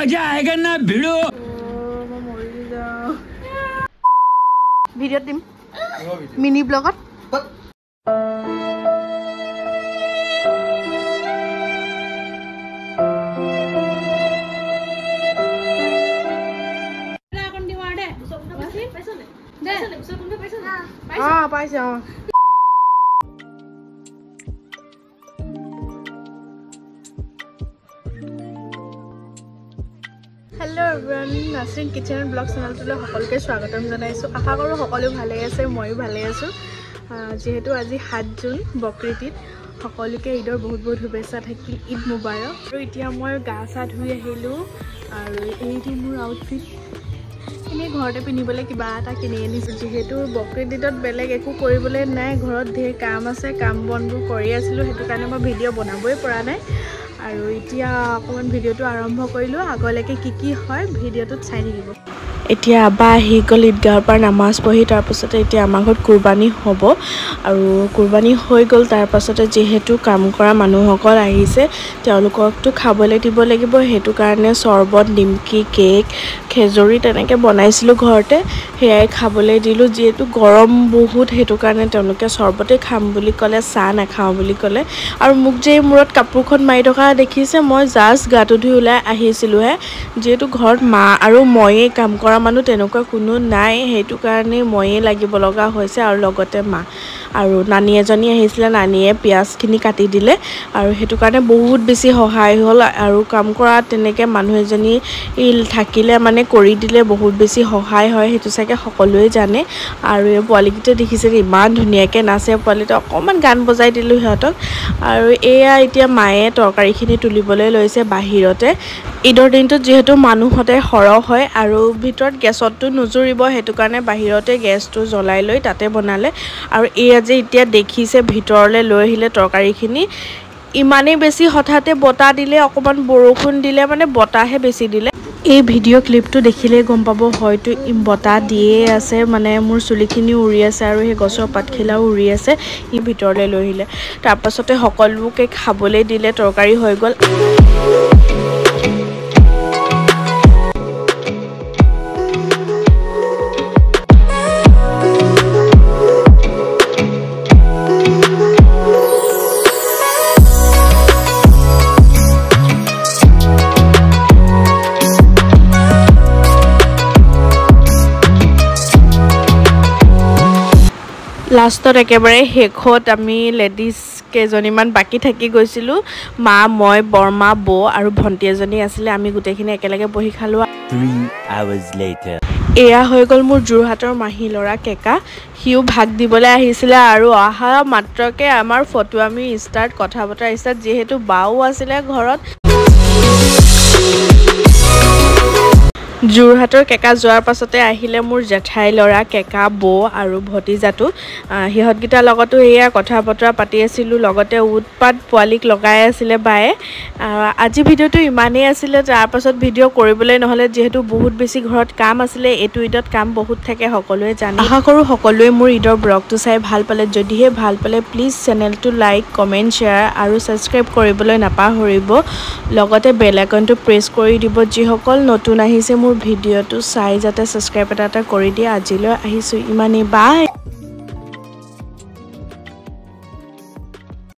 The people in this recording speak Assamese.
मजा आएगा ना भिड़ो ভিডিও দিম মিনি ব্লগত পাইছে hello everyone Nasreen kitchen blog चेनेलটোলৈ সকলোকে স্বাগতম জনাইছো আশা কৰো সকলো ভালে আছে ময়ো ভালে আছো যেহেতু আজি 7 জুন বকৰীদ সকলোকে ঈদৰ বহুত বহুত শুভেচ্ছা থাকিল ঈদ মুবাৰক আৰু এতিয়া মই গা চা ধুই আহিলো আৰু এইটো মোৰ আউটফিট এনে ঘৰতে পিন্ধিবলৈ কিবা এটা কিনি আনিছো যেহেতু বকৰীদত বেলেগ একো কৰিবলৈ নাই ঘৰত ধেৰ কাম আছে কাম বনবোৰ কৰি আছিলো হেতু কাৰণে মই ভিডিও বনাবই পৰা নাই আৰু এতিয়া অকমান ভিডিওটো আৰম্ভ কৰিলো আগলৈকে কি হয় ভিডিওটোত চাই থাকিব এতিয়া আবা আহি গল ঈদগাহৰ পৰা নামাজ পঢ়ি তাৰ পাছতে এতিয়া আমাৰ ঘৰত কুৰবানী হ'ব আৰু কুৰবানী হৈ গল তাৰ পাছতে যেহেতু কাম কৰা মানুহসকল আহিছে তেওঁলোককটো খাবলৈ দিব লাগিব হেতু কাৰণে চৰবত নিমকি কেক খেজুৰি তেনেকৈ বনাইছিলো ঘৰতে হেয়াই খাবলৈ দিলো যেহেতু গৰম বহুত হেতু কাৰণে তেওঁলোকে চৰবতে খাম বুলি ক'লে চাহ নাখাও বুলি ক'লে আৰু মোক যে মূৰত কাপোৰখন মাৰি থকা দেখিছে মই জাস্ট গাটো ধুই ওলাই আহিছিলো হে যেহেতু ঘৰত মা আৰু ময়ে কাম কৰা মানুহ তেনেকুৱা কোনো নাই হেতু কাৰণে ময়ে লাগিব লগা হৈছে আৰু লগতে মা আৰু নানি এজনী আহিছিলে নানিয়ে পিয়াজখিনি কাটি দিলে আৰু হেতু কাৰণে বহুত বেছি সহায় হ'ল আৰু কাম কৰা তেনেকৈ মানুহ এজনী থাকিলে মানে কৰি দিলে বহুত বেছি সহায় হয় হেতু চাগে সকলোৱে জানে আৰু এই পোৱালিকিটা দেখিছে ইমান ধুনীয়াকৈ নাচে পোৱালিটো অকমান গান বজাই দিলো সিহঁতক আৰু এয়া এতিয়া মায়ে তৰকাৰীখিনি তুলিবলৈ লৈছে বাহিৰতে ঈদৰ দিনটোত যেহেতু মানুহতে সৰহ হয় আৰু ভিতৰত গেছতটো নুজুৰিব হেতু কাৰণে বাহিৰতে গেছটো জ্বলাই লৈ তাতে বনালে আৰু এয়া যে এতিয়া দেখিছে ভিতৰলৈ লৈ আহিলে তৰকাৰীখিনি ইমানেই বেছি হঠাতে বতাহ দিলে অকমান বৰষুণ দিলে মানে বতাহে বেছি দিলে এই ভিডিও ক্লিপটো দেখিলে গম পাব হয়তো বতাহ দিয়ে আছে মানে মোৰ চুলিখিনি উৰি আছে আৰু সেই গছৰ পাতখিলাও উৰি আছে ই ভিতৰলৈ লৈ আহিলে তাৰ পাছতে সকলোকে খাবলৈ দিলে তৰকাৰী হৈ গল লাষ্টত একেবাৰে হেখত আমি লেডিজ কেজনীমান বাকি থাকি গৈছিলো মা মই বৰমা বৌ আৰু ভন্টি এজনী আছিল আমি গুটেখিনি একেলগে বহি খালো 3 hours later এয়া হৈ গল মোৰ জুৰহাটৰ মাহী লৰা কেকা হিউ ভাগ দিবলৈ আহিছিল আৰু আহা মাত্ৰকে আমাৰ ফটো আমি ষ্টাৰ্ট কথা বতৰা ষ্টাৰ্ট যেহেতু বাও আছিল ঘৰত জুৰহাটৰ কেকা যোৱাৰ পাছতে আহিলে মোৰ জেঠাই লৰা কেকা বৌ আৰু ভতিজাটো হিহতগিটা লগতো এয়া কথা বতৰা পাতি আছিলো লগতে উৎপাত পোৱালিক লগাই আছিলে বায়ে আজি ভিডিওটো ইমানেই আছিলে তাৰ পাছত ভিডিও কৰিবলৈ নহলে যেহেতু বহুত বেছি ঘৰত কাম আছিলে এটো ঈদত কাম বহুত থাকে সকলোৱে জানে আশা কৰো সকলোৱে মোৰ ঈদৰ ব্লগটো চাই ভাল পালে যদিহে ভাল পালে প্লিজ চেনেলটো লাইক কমেন্ট শেয়াৰ আৰু সাবস্ক্ৰাইব কৰিবলৈ নাপাহৰিব লগতে বেল আইকনটো প্ৰেছ কৰি দিব যিসকল নতুন আহিছে মোৰ ভিডিওটো চাই যাতে সাবস্ক্ৰাইব এটা কৰি দিয়া আজিলৈ আহিছো ইমানেই বাই